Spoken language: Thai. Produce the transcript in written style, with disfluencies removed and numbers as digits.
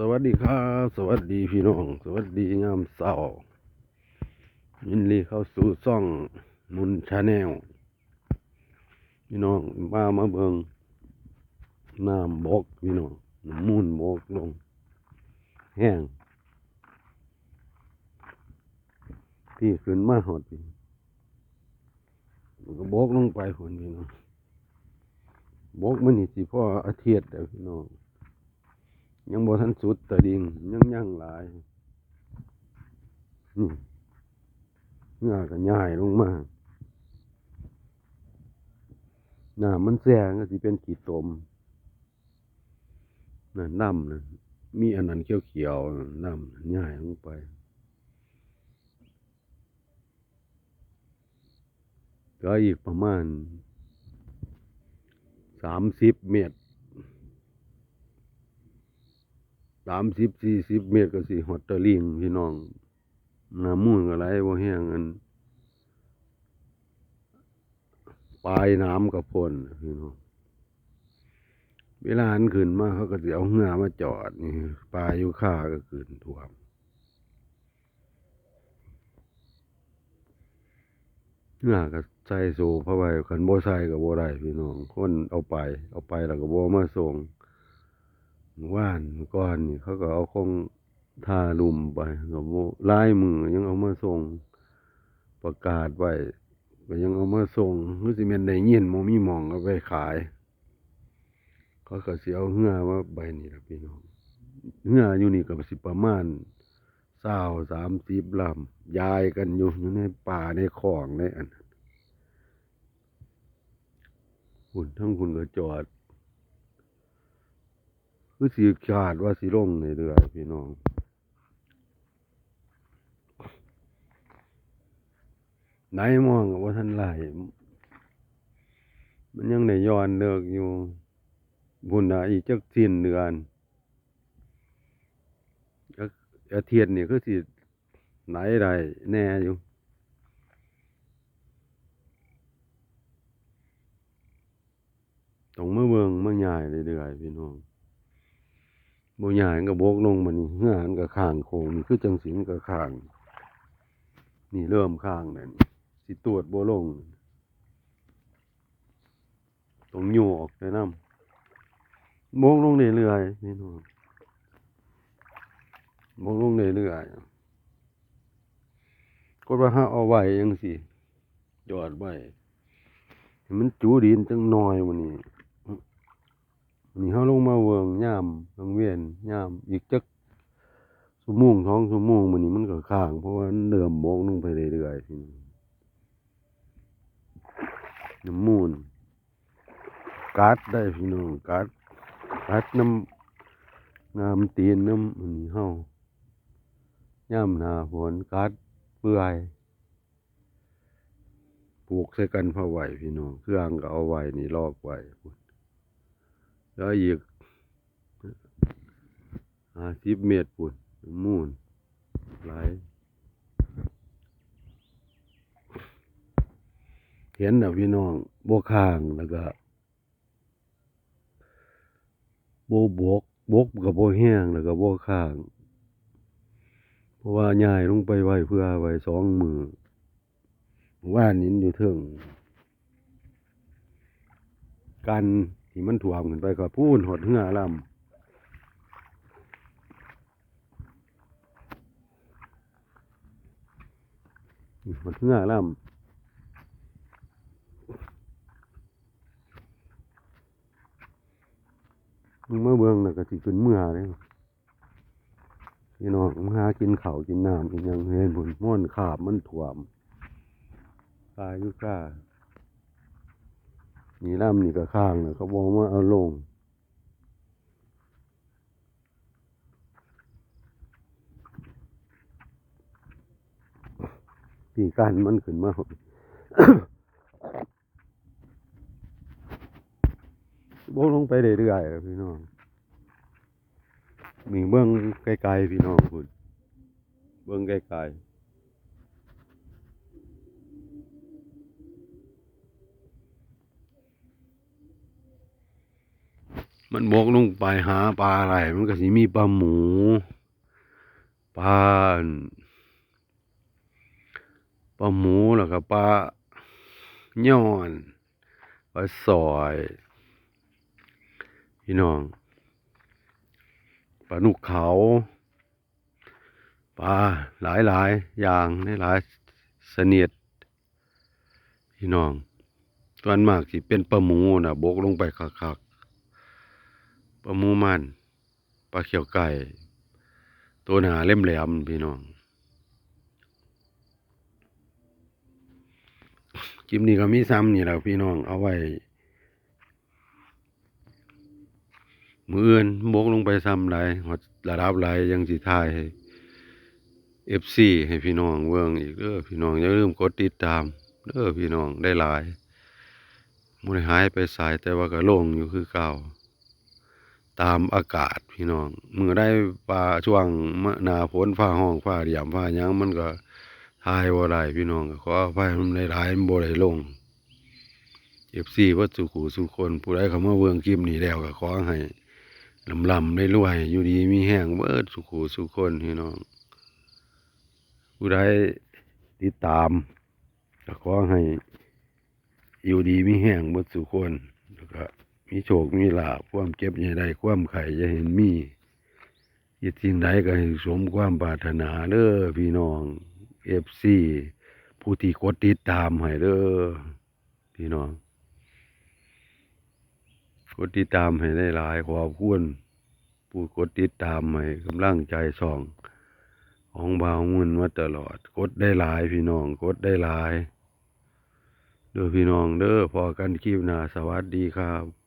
วัสดีครับสวัสดีพี่น้องสวัสดียามเช้ายินดีเข้าสู่ช่องมุนชาแนลพี่น้องมาเบิ่งน้ำบกพี่น้องน้ำมูลบกลงแห้งที่ขึ้นมาหอดพี่มันก็บกลงไปคนพี่น้องบกมันนี่สิพ่ออาทิตย์เด้อพี่น้องยังบ่ทันสุดตะดิ่งยังหลายนี่เงาก็ย่ายลงมาน้ำมันแซ่ก็สิเป็นขี้ตมนั่นน้ำนั่นมีอันนั้นเขียวๆน้ำย่ายลงไปก็อีกประมาณ30 เมตร30-40 เมตรก็สิฮอดตะลิ่งพี่น้องน้ำมูลก็ไหลบ่แห้งอันปลายน้ำก็พ้นพี่น้องเวลาอันขึ้นมาเขาก็สิเอาเรือมาจอดนี่ปลาอยู่ค่าก็ขึ้นท่วมเรือก็ใส่โซ่เพราะว่าคันบ่ใส่ก็บ่ได้พี่น้องคนเอาไปแล้วก็บ่มาส่งว่านก่อนนี่เขาก็เอาคงท่าลุ่มไปก็บ่หลายมื้อยังเอามาส่งประกาศไว้ก็ยังเอามาส่งคือสิแม่นได้ยินบ่มีหม้องเอาไปขายเขาก็สิเอาเรือมาใบนี้ล่ะพี่น้องเรืออยู่นี่ก็สิประมาณ20-30 ลำย้ายกันอยู่ในป่าในคลองในอันพุ่นทั้งพุ่นก็จอดคือสิคาดว่าสิลงเรื่อยๆพี่น้องไหนมองก็บ่ทันไหลมันยังได้ย้อนเลิกอยู่พุ่นน่ะอีกจักสิ้นเดือนอาทิตย์นี่คือสิไหลได้แน่อยู่ต้องมาเบิ่งมาย้ายเรื่อยๆพี่น้องบ่ย้ายก็บกลงมานี่เรือมันก็ข้างโค้งนี่คือจังสิมันก็ข้างนี่เริ่มข้างแล้วนี่สิตรวจบ่ลงต้องโยกได้นำบกลงเรื่อยๆพี่น้องบกลงเรื่อยๆก็ว่าหาเอาไว้จังซี่จอดไว้ให้มันจูดินจังน้อยมื้อนี้นี่เฮาลงมาเบิ่งยามกลางเว้นยามอีกจักชั่วโมง2ชั่วโมงมื้อนี้มันก็ค้างเพราะว่ามันเริ่มบกลงไปเรื่อยๆพี่น้องน้ำมูลกัดได้พี่น้องกัดน้ำตีนน้ำอันนี้เฮาย่ำหน้าฝนกัดเปื่อยปลูกใส่กันพอไหวพี่น้องเครื่องก็เอาไว้นี่ลอกไว้แล้วอีก50 เมตรปุ่นมูลหลายเห็นนะพี่น้องบ่ข้างแล้วก็บ่บกกับบ่แห้งแล้วก็บ่ข้างเพราะว่าย้ายลงไปไว้เพื่อไว้2 มื้อว่านนี้อยู่เทิงกันที่มันท่วมขึ้นไปก็พูนหดเหือลำหดเหือลำมึงมาเบิ่งน่ะก็สิขึ้นเมื่อเลยพี่น้องมาหากินข้าวกินน้ำกินหยังเห็นบุญม่วนขาบมันท่วมตายอยู่ก้านี่ลำนี่ก็ข้างน่ะเขาบอกว่าเอาลงที่กันมันขึ้นมาโบลงไปเรื่อยๆพี่น้องมีเบื้องไกลๆพี่น้องคุณเบื้องไกล มันบกลงไปหาปลาอะไรมันก็สิมีปลาหมูปลาหมูแล้วก็ปลาย่อนปลาสอยพี่น้องปลานุกเขาปลาหลายอย่างหลายชนิดพี่น้องส่วนมากสิเป็นปลาหมูนะบกลงไปคักๆปลาหมูมันปลาเขียวไก่ตัวหนาเล่มแหลมพี่น้องคลิปนี้ก็มีซ้ำนี่แหละพี่น้องเอาไว้มืออื่นบกลงไปซ้ำไรระดับไรยังสิทายให้ FC ให้พี่น้องเบิ่งอีกเด้อพี่น้องอย่าลืมกดติดตามเด้อพี่น้องได้หลายบ่ได้หายไปสายแต่ว่าก็ลงอยู่คือเก่าตามอากาศพี่น้องมื้อใดฟ้าช่วงหน้าฝนฟ้าร้องฟ้าเหลี่ยมฟ้าหยังมันก็ถ่ายบ่ได้พี่น้องก็ขออภัยมันหลายๆมันบ่ได้ลง FC เบิดสุขุสุคนผู้ใดเข้ามาเบิ่งคลิปนี้แล้วก็ขอให้ลำรวยๆอยู่ดีมีแรงเบิดสุขุสุคนพี่น้องผู้ใดติดตามก็ขอให้อยู่ดีมีแห้งหมดสุคนแล้วก็มีโชคมีลาภความเก็บอย่าได้ความไข่อย่าเห็นมีคิดสิ่งใดก็ให้สมความปรารถนาเด้อพี่น้องFC ผู้ที่กดติดตามให้เด้อพี่น้องกดติดตามให้ได้หลายขอบคุณผู้กดติดตามให้กำลังใจส่องของบ่าวเงินมาตลอดกดได้หลายพี่น้องกดได้หลายเด้อพี่น้องเด้อพอกันคลิปหน้าสวัสดีครับ